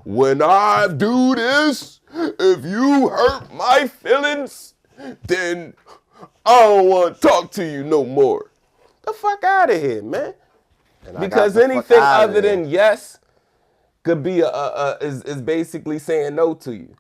when I do this, if you hurt my feelings, then I don't want to talk to you no more. The fuck out of here, man. Because anything other than yes could be is basically saying no to you.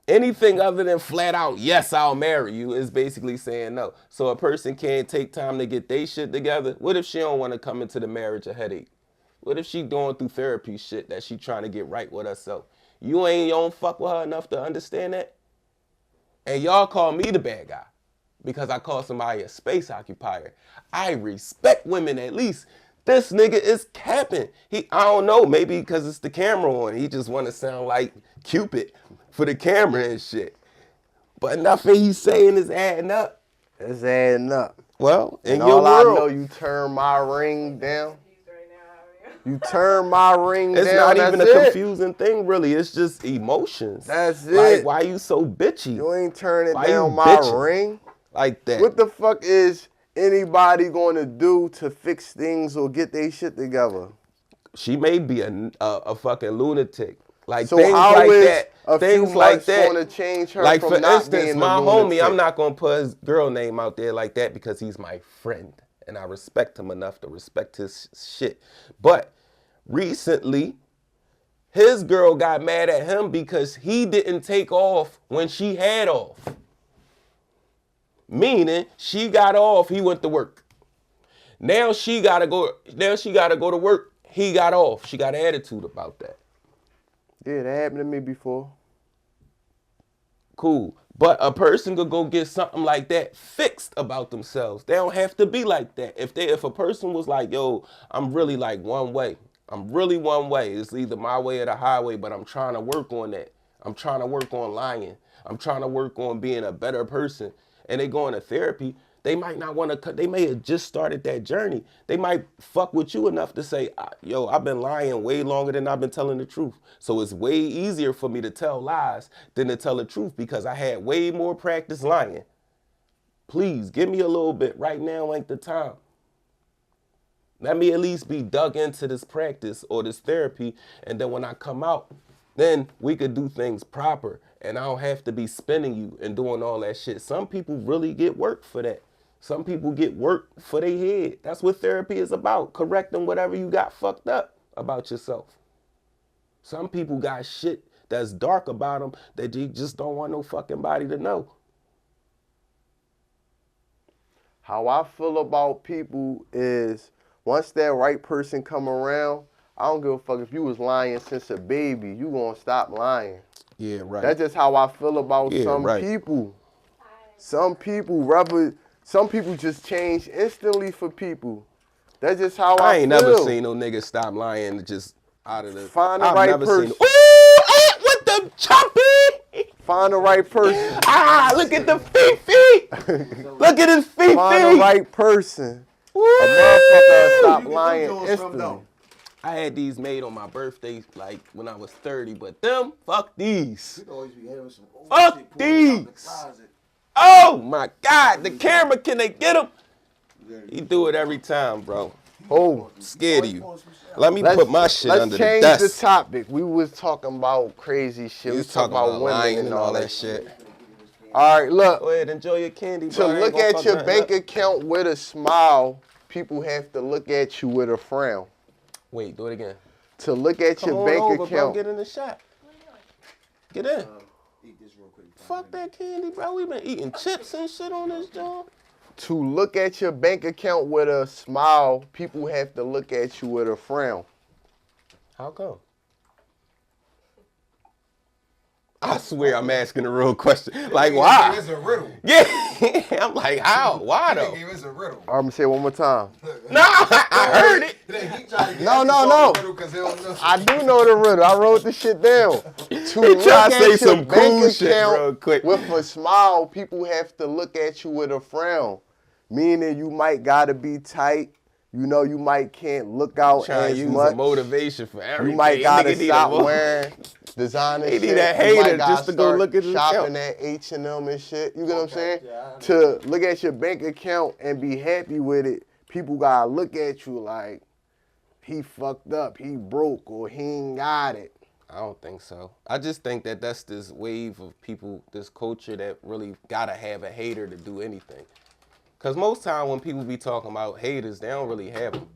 Anything other than flat out, yes, I'll marry you, is basically saying no. So a person can't take time to get their shit together. What if she don't want to come into the marriage a headache? What if she going through therapy shit that she trying to get right with herself? You don't fuck with her enough to understand that? And y'all call me the bad guy because I call somebody a space occupier. I respect women at least. This nigga is capping. I don't know, maybe because it's the camera on. He just want to sound like Cupid for the camera and shit. But nothing he's saying is adding up. It's adding up. Well, in and your all world. I know, you turn my ring down. You turn my ring it's down. It's not even a confusing thing, really. It's just emotions. That's it. Like, why you so bitchy? You ain't turning down my ring. Like that. What the fuck is anybody going to do to fix things or get their shit together? She may be a fucking lunatic. Like so things how like is that. A things few like that. Going to change her like from for not instance, being my a lunatic? homie. I'm not gonna put his girl name out there like that because he's my friend and I respect him enough to respect his shit. But recently, his girl got mad at him because he didn't take off when she had off. Meaning she got off, he went to work. Now she gotta go to work. He got off. She got attitude about that. Yeah, that happened to me before. Cool. But a person could go get something like that fixed about themselves. They don't have to be like that. If a person was like, yo, I'm really like one way. I'm really one way. It's either my way or the highway, but I'm trying to work on that. I'm trying to work on lying. I'm trying to work on being a better person. And they go into therapy. They might not want to, they may have just started that journey. They might fuck with you enough to say, yo, I've been lying way longer than I've been telling the truth. So it's way easier for me to tell lies than to tell the truth because I had way more practice lying. Please, give me a little bit. Right now ain't the time. Let me at least be dug into this practice or this therapy. And then when I come out, then we could do things proper. And I don't have to be spinning you and doing all that shit. Some people really get work for that. Some people get work for their head. That's what therapy is about. Correcting whatever you got fucked up about yourself. Some people got shit that's dark about them that you just don't want no fucking body to know. How I feel about people is once that right person come around, I don't give a fuck if you was lying since a baby. You gonna stop lying. Yeah, right. That's just how I feel about some people. Some people just change instantly for people. That's just how I feel. I ain't never seen no nigga stop lying just out of the... Find the right person. Ooh, with the choppy! Find the right person. Look at the feet. Look at his feet. Find the right person. Woo! A motherfucker stop lying instantly. I had these made on my birthday, like when I was 30, but them, fuck these. Fuck these. Oh my God, the camera, can they get him? He do it every time, bro. Oh, scared of you. Let me put my shit under the desk. Let's change the topic. We was talking about crazy shit. We was talking about women and all that shit. All right, look. Go ahead, enjoy your candy, bro. To look at your bank account with a smile, people have to look at you with a frown. Wait, do it again. To look at your bank account. Bro, get in the shot. Get in. Eat this real quick. Fuck that candy, bro. We been eating chips and shit on this joint. To look at your bank account with a smile, people have to look at you with a frown. How come? I swear I'm asking a real question. Like, why? It's a riddle. Yeah. I'm like, how? Why, though? It's a riddle. I'm going to say it one more time. No, I heard it. No. I do know the riddle. I wrote the shit down. To look at say some cool shit real quick. With a smile, people have to look at you with a frown. Meaning you might got to be tight. You know, you might can't look out as use much. A motivation for everything. You might got to stop wearing designer shit. He need a hater just to go look at his shopping at H&M and shit. You get what I'm saying? Yeah, to look at your bank account and be happy with it, people got to look at you like he fucked up, he broke, or he ain't got it. I don't think so. I just think that that's this wave of people, this culture that really gotta have a hater to do anything. Cause most time when people be talking about haters, they don't really have them.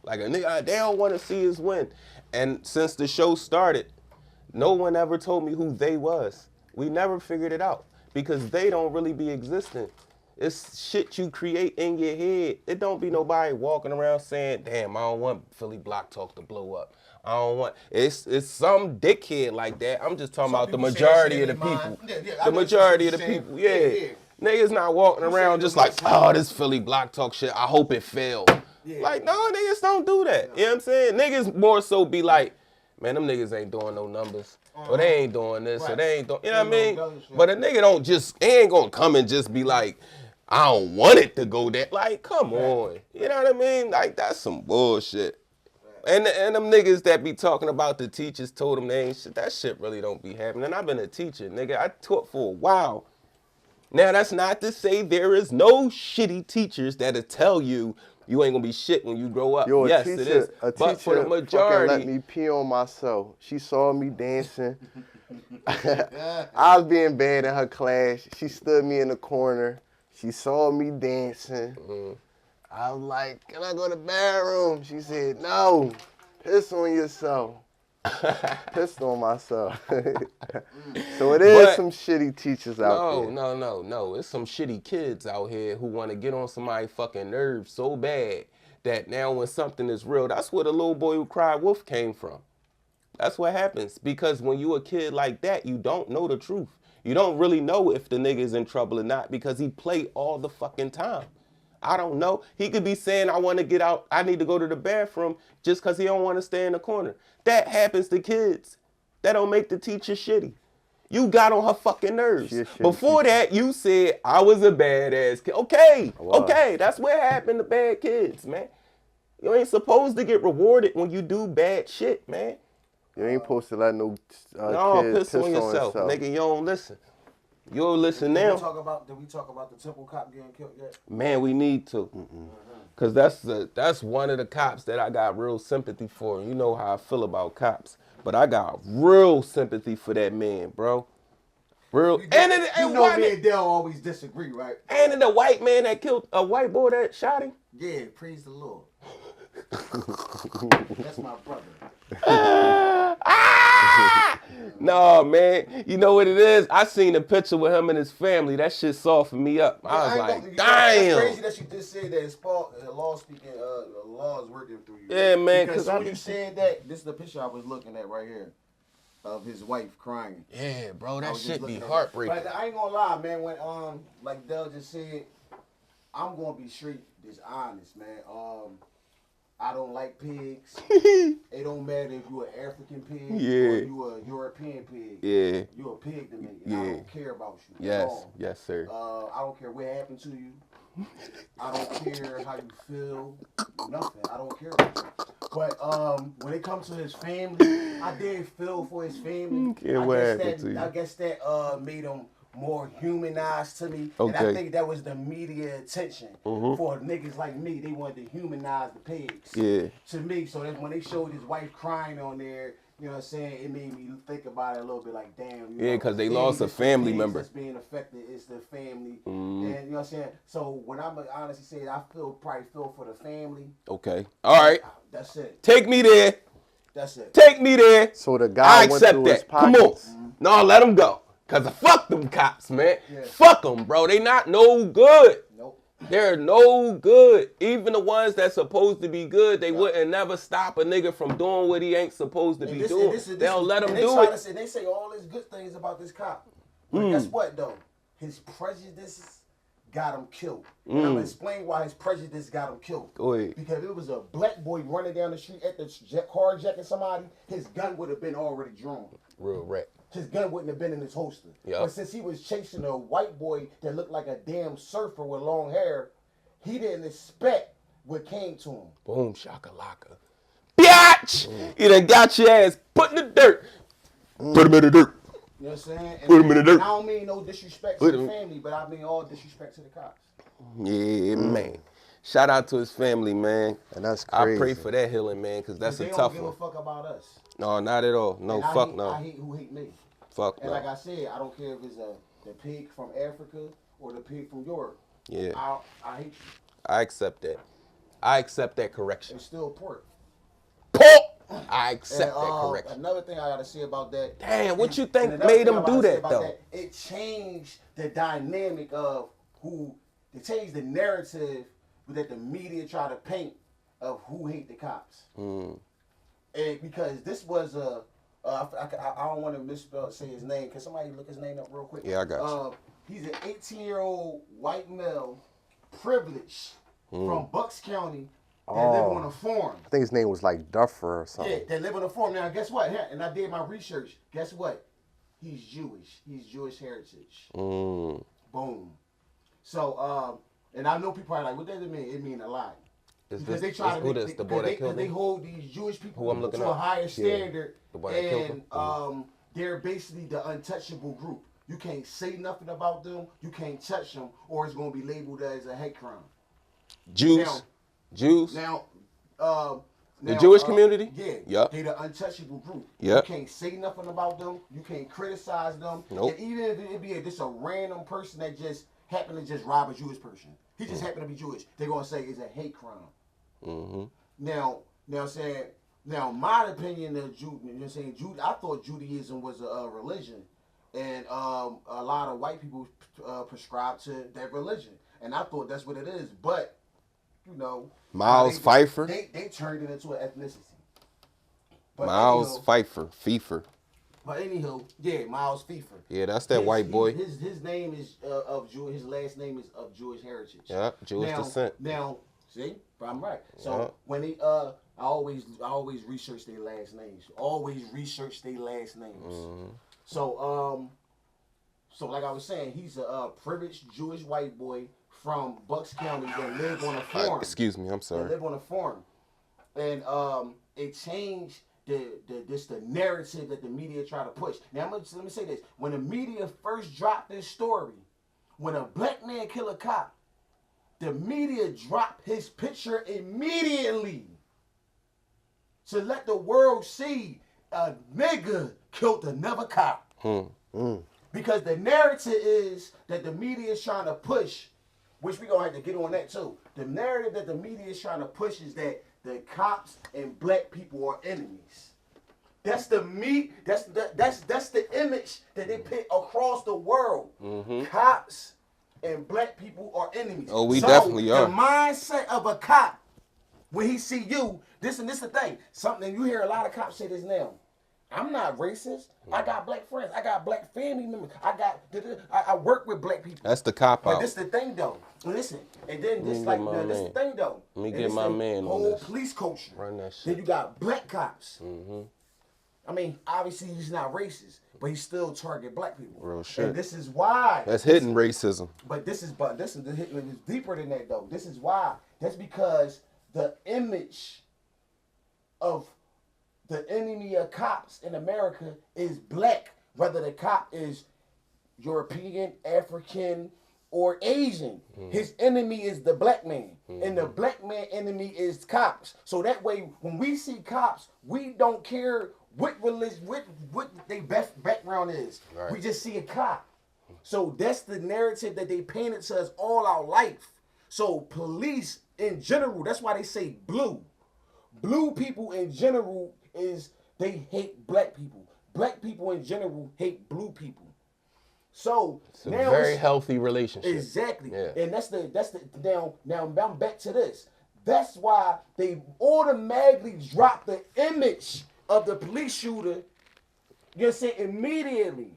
Like a nigga, they don't want to see us win. And since the show started, no one ever told me who they was. We never figured it out because they don't really be existing. It's shit you create in your head. It don't be nobody walking around saying, damn, I don't want Philly Block Talk to blow up. I don't want, it's some dickhead like that. I'm just talking about the majority of the people. The majority of the people, yeah. Niggas not walking around just like, oh, this Philly Block Talk shit, I hope it failed. Like, no, niggas don't do that. You know what I'm saying? Niggas more so be like, man, them niggas ain't doing no numbers. Or they ain't doing this, or they ain't doing, you know what I mean? But a nigga don't just, he ain't gonna come and just be like, I don't want it to go there. Like, come on. You know what I mean? Like, that's some bullshit. And them niggas that be talking about the teachers told them they ain't shit, that shit really don't be happening. I've been a teacher, nigga. I taught for a while. Now, that's not to say there is no shitty teachers that'll tell you you ain't gonna be shit when you grow up. Yo, Yes, it is. A But for the teacher majority, fucking let me pee on myself. She saw me dancing. I was being bad in her class. She stood me in the corner. She saw me dancing. I was like, can I go to the bathroom? She said, no, piss on yourself. Pissed on myself. So it is some shitty teachers out there. No. It's some shitty kids out here who want to get on somebody's fucking nerves so bad that now when something is real, that's where the little boy who cried wolf came from. That's what happens. Because when you a kid like that, you don't know the truth. You don't really know if the nigga is in trouble or not because he play all the fucking time. I don't know. He could be saying, I want to get out, I need to go to the bathroom just because he don't want to stay in the corner. That happens to kids. That don't make the teacher shitty. You got on her fucking nerves. Before that, you said, I was a badass kid. Okay, that's what happened to bad kids, man. You ain't supposed to get rewarded when you do bad shit, man. You ain't supposed to let no kid piss on yourself. Nigga, you don't listen. You don't listen now. Did we talk about the Temple cop getting killed yet? Man, we need to. Cause that's one of the cops that I got real sympathy for. You know how I feel about cops. But I got real sympathy for that man, bro. Real. Me and Dale always disagree, right? And the white man that killed a white boy that shot him. Yeah, praise the Lord. That's my brother. No, man. You know what it is? I seen a picture with him and his family. That shit softened me up. I was like, damn. It's crazy that you just said that it's law speaking, law is working through you. Yeah, man. Because when you said that, this is the picture I was looking at right here of his wife crying. Yeah, bro, that shit be heartbreaking. But I ain't gonna lie, man. When like Del just said, I'm gonna be straight, just honest, man. I don't like pigs. It don't matter if you an African pig or you a European pig. Yeah. You a pig to me. And I don't care about you. Yes, sir. I don't care what happened to you. I don't care how you feel. Nothing. I don't care about you. But when it comes to his family, I did feel for his family. I guess that made him more humanized to me. Okay. And I think that was the media attention for niggas like me. They wanted to humanize the pigs. Yeah. To me, so that when they showed his wife crying on there, you know what I'm saying, it made me think about it a little bit like, damn. Because they lost a family member. That's being affected is the family. And you know what I'm saying? So when I'm honestly saying I probably feel for the family. Okay. All right. That's it. Take me there. That's it. Take me there. So the guy I accept that. Come on. No, let him go. Cause fuck them cops, man. Yeah. Fuck them, bro. They not no good. Nope. They're no good. Even the ones that's supposed to be good, they wouldn't never stop a nigga from doing what he ain't supposed to be doing. They'll let him do it. They say all these good things about this cop. But guess what, though? His prejudices got him killed. And I'm going to explain why his prejudice got him killed. Go ahead. Because if it was a black boy running down the street at the carjacking somebody, his gun would have been already drawn. Real rat. His gun wouldn't have been in his holster. Yep. But since he was chasing a white boy that looked like a damn surfer with long hair, he didn't expect what came to him. Boom, shakalaka. Biatch! You done got your ass put in the dirt. Put him in the dirt. You know what I'm saying? Put him in the dirt. I don't mean no disrespect to the family, but I mean all disrespect to the cops. Yeah, man. Shout out to his family, man. And that's crazy. I pray for that healing, man, because that's a tough one. They don't give a fuck about us. No, not at all. No, And fuck I no. hate who hate me. Fuck And no. like I said, I don't care if it's the pig from Africa or the pig from Europe. Yeah. I hate you. I accept that. I accept that correction. It's still pork. I accept that correction. Another thing I gotta say about that. Damn, what you think and another made thing him I'm about do to say that, about though? It changed the dynamic of who. It changed the narrative that the media try to paint of who hate the cops. Mm. And because this was I don't want to misspell say his name. Can somebody look his name up real quick? Yeah, I got you. He's an 18-year-old white male, privileged from Bucks County that live on a farm. I think his name was like Duffer or something. Yeah, they live on a farm. Now, guess what? And I did my research. Guess what? He's Jewish. He's Jewish heritage. Mm. Boom. So, and I know people are like, what does it mean? It means a lot. Is Because this, they try is to who make, this, the boy that killed they him? hold these Jewish people Who I'm looking to a up? higher Yeah. standard, The boy that killed and him? they're basically the untouchable group. You can't say nothing about them. You can't touch them, or it's going to be labeled as a hate crime. Jews? Now- Jews? Now, The Jewish community? Yeah. Yup. They the untouchable group. Yup. You can't say nothing about them. You can't criticize them. Nope. And even if it be just a random person that just happened to just rob a Jewish person, he just happened to be Jewish. They're gonna say it's a hate crime. Mm-hmm. Now my opinion of I thought Judaism was a religion, and a lot of white people prescribe to that religion, and I thought that's what it is. But you know, Miles Pfeiffer? They turned it into an ethnicity. But Miles anyhow- Pfeiffer. But anyhow, yeah, Miles Pfeiffer. Yeah, that's that white boy. His name is of Jew. His last name is of Jewish heritage. Yeah, Jewish descent. Now, see, I'm right. So Yeah. when they I always research their last names. Always research their last names. Mm-hmm. So like I was saying, he's a privileged Jewish white boy from Bucks County that live on a farm. Excuse me, I'm They sorry. live on a farm, and it changed the narrative that the media try to push. Now let me say this: when the media first dropped this story, when a black man kill a cop, the media dropped his picture immediately to let the world see a nigga killed another cop. Because the narrative is that the media is trying to push, which we gonna have to get on that too. The narrative that the media is trying to push is that the cops and black people are enemies. That's the that's the image that they put across the world. Cops and black people are enemies. Oh, we definitely are. The mindset of a cop when he see you, this the thing. Something you hear a lot of cops say this now. I'm not racist. I got black friends. I got black family members. I work with black people. That's the cop But out. this the thing though. Listen, and then this me like get my this the man. thing though. Let me And get this my the man on whole this. police culture. Run that shit. Then you got black cops. I mean, obviously he's not racist, but he still target black people. Real shit. And this is why. That's hidden racism. But this is the hitting is deeper than that though. This is why. That's because the image of the enemy of cops in America is black, whether the cop is European, African, or Asian. His enemy is the black man, and the black man enemy is cops. So that way, when we see cops, we don't care what religion, what their background is. Right. We just see a cop. So that's the narrative that they painted to us all our life. So police in general, that's why they say blue. Blue people in general they hate black people. Black people in general hate blue people. So It's a now very healthy relationship. exactly, Yeah. and that's the now I'm back to this. That's why they automatically drop the image of the police shooter. You're saying immediately.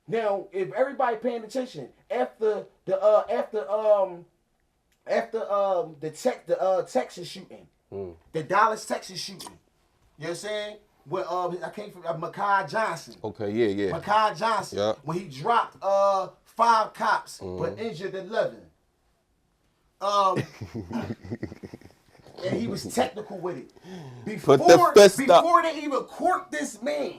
Now, if everybody paying attention after the Texas shooting, the Dallas, Texas shooting. You know what I'm saying? Where I came from Makai Johnson. Okay, yeah. Makai Johnson. Yeah. When he dropped 5 cops but injured 11. And he was technical with it. Put the fist up. Before they even court this man,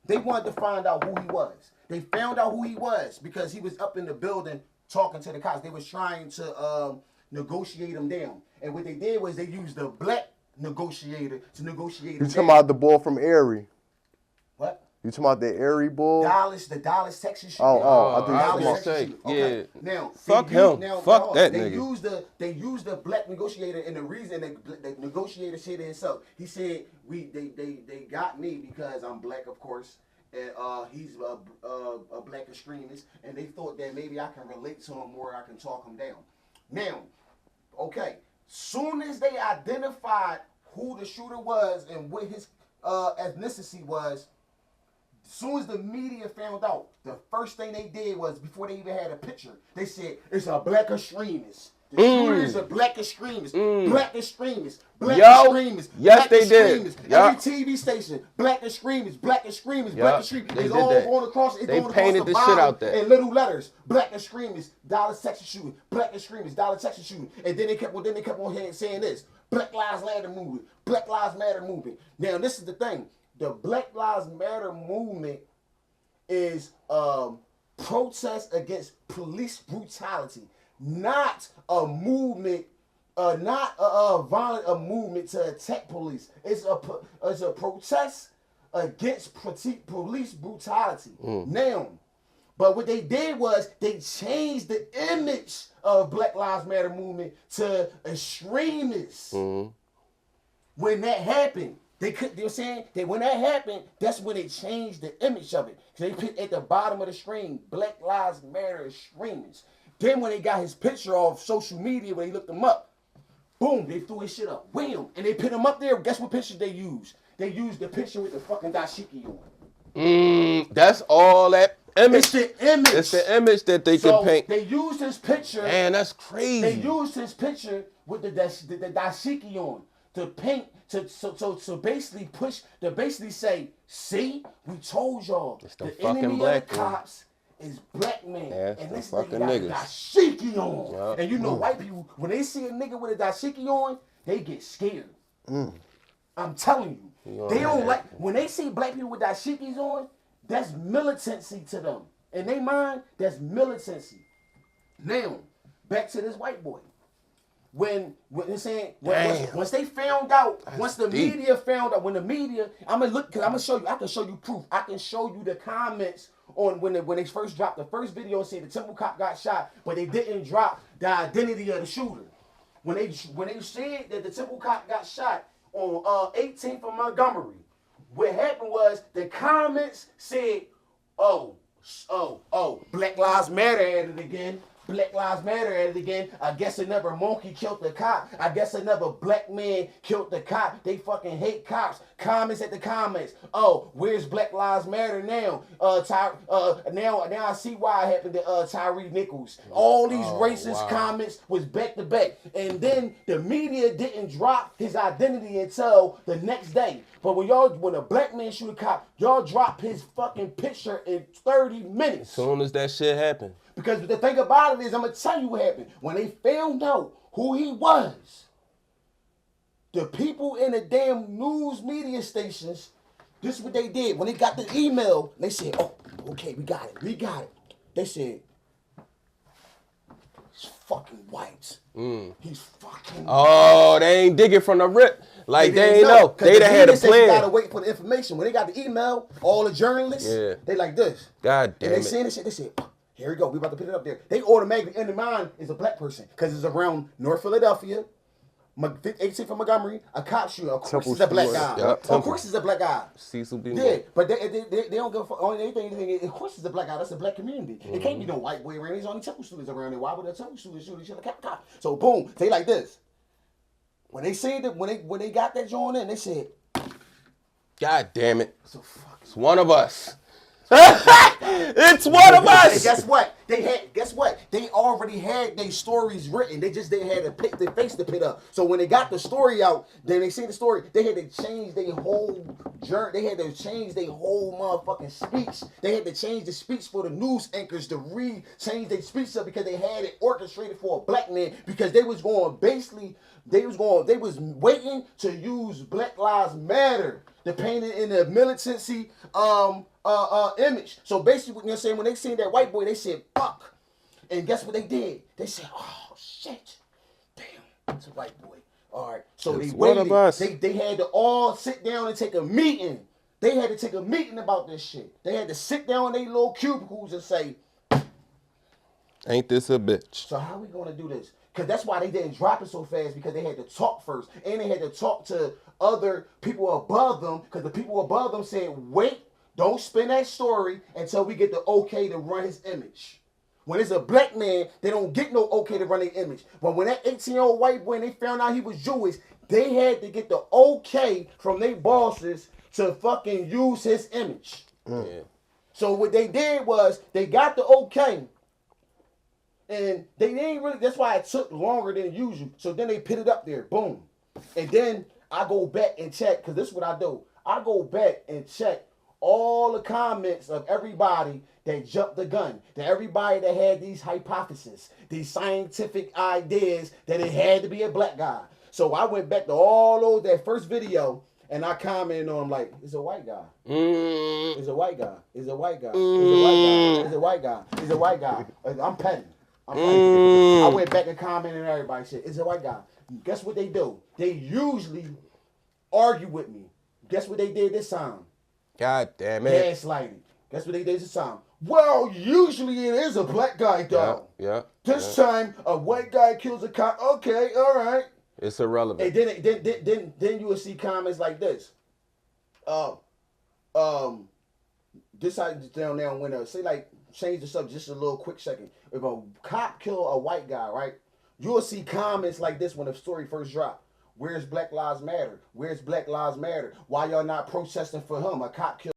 they wanted to find out who he was. They found out who he was because he was up in the building talking to the cops. They was trying to negotiate him down. And what they did was they used the black negotiator to negotiate. You talking about the bull from Erie? What? You talking about the Erie bull? The Dallas, Texas shooter. Oh, I think I you was talking gonna about. say, Okay. yeah. Now, Fuck him. Fuck that nigga. They used the black negotiator, and the reason the negotiator said it himself. He said they got me because I'm black, of course, and he's a black extremist, and they thought that maybe I can relate to him more, I can talk him down. Now, okay, soon as they identified who the shooter was and what his ethnicity was. As soon as the media found out, the first thing they did was, before they even had a picture, they said, it's a black extremist. The shooter is a black extremist. Black extremist. Black extremist. Yes, black they extremist. did. Yup. Every TV station, black extremist, black extremist, Yup. black extremist. They It's did all that. going across. It's They going painted across the the shit bottom out there. in little letters. Black extremist, Dallas, Texas shooting. Black extremist, Dallas, Texas shooting. And then they kept on saying this. Black Lives Matter movement. Black Lives Matter movement. Now, this is the thing. The Black Lives Matter movement is protest against police brutality, not a movement, not a violent movement to attack police. It's a protest against police brutality. Now, but what they did was they changed the image of Black Lives Matter movement to extremists. When that happened, they could, you know what I'm saying? When that happened, that's when they changed the image of it. They put at the bottom of the screen, Black Lives Matter extremists. Then when they got his picture off social media, when they looked him up, boom, they threw his shit up. Wham! And they put him up there. Guess what picture they used? They used the picture with the fucking dashiki on. That's all that image. It's the image. It's the image that they So can paint. they used his picture. Man, that's crazy. They used his picture with the dashiki on to paint to basically push to basically say, see, we told y'all It's the the fucking enemy black of the man. cops is black man, Yeah, it's and the this fucking nigga got niggas. dashiki on. Yeah. And you know, white people when they see a nigga with a dashiki on, they get scared. I'm telling you, they don't like when they see black people with dashikis on. That's militancy to them. In their mind, that's militancy. Now, back to this white boy. When they're saying once they found out, once the deep. media found out, when the media, I'm gonna show you. I can show you proof. I can show you the comments on when they first dropped the first video and said the Temple Cop got shot, but they didn't drop the identity of the shooter. When they said that the Temple Cop got shot on 18th of Montgomery, what happened was the comments said, oh, Black Lives Matter at it again. Black Lives Matter at it again. I guess another monkey killed the cop. I guess another black man killed the cop. They fucking hate cops. Comments at the comments. Oh, where's Black Lives Matter now? Now I see why it happened to Tyree Nichols. All these racist comments was back to back. And then the media didn't drop his identity until the next day. But when a black man shoot a cop, y'all drop his fucking picture in 30 minutes. As soon as that shit happened. Because the thing about it is, I'm going to tell you what happened. When they found out who he was, the people in the damn news media stations, this is what they did. When they got the email, they said, oh, okay, we got it. They said, he's fucking white. He's fucking Oh, they ain't digging from the rip. Like they ain't know. They done had a You gotta plan. wait for the information. When they got the email, all the journalists, they like this. God damn And they it. seen this shit, they said, here we go, we about to put it up there. They automatically in their mind is a black person. Because it's around North Philadelphia, 18th from Montgomery, a cop shooter. Of course it's a black guy. Yep, Of course it's a black guy. Cecil B. Yeah, but they don't give a fuck on anything. Of course it's a black guy. That's a black community. It can't be no white boy around. There's only Temple students around there. Why would a Temple student shoot each other? Cop. So boom, they like this. When they seen that, when they got that joint in, they said, God damn it. so fuck. It's one of us. It's one of And us. guess what? They already had their stories written. They just didn't have the face to put up. So when they got the story out, then they seen the story. They had to change their whole journey. They had to change their whole motherfucking speech. They had to change the speech for the news anchors to change their speech up because they had it orchestrated for a black man because they was going basically. They was waiting to use Black Lives Matter to paint it in the militancy image. So basically, you know what I'm saying, when they seen that white boy, they said, fuck. And guess what they did? They said, oh, shit. Damn, it's a white boy. All right. So It's they one waited. of us. They had to all sit down and take a meeting. They had to take a meeting about this shit. They had to sit down in their little cubicles and say, Ain't this a bitch? so how we gonna do this? Because that's why they didn't drop it so fast, because they had to talk first. And they had to talk to other people above them, because the people above them said, wait, don't spin that story until we get the okay to run his image. When it's a black man, they don't get no okay to run their image. But when that 18-year-old white boy, and they found out he was Jewish, they had to get the okay from their bosses to fucking use his image. Yeah. So what they did was, they got the okay, and they didn't really, that's why it took longer than usual. So then they put it up there, boom. And then I go back and check, because this is what I do. I go back and check all the comments of everybody that jumped the gun, that everybody that had these hypotheses, these scientific ideas that it had to be a black guy. So I went back to all those, that first video, and I commented on them like, it's a white guy. It's a white guy. It's a white guy. It's a white guy. It's a white guy. It's a white guy. I'm petty. I went back and commented on everybody. Said, it's a white guy. Guess what they do? They usually argue with me. Guess what they did this time? God damn it. Gaslighting. Guess what they did this time? Well, usually it is a black guy, though. Yeah. This time, a white guy kills a cop. Okay, all right. It's irrelevant. And then you will see comments like this. This how down there when say like change the subject just a little quick second. If a cop kill a white guy, right? You'll see comments like this when the story first dropped. Where's Black Lives Matter? Where's Black Lives Matter? Why y'all not protesting for him? A cop killed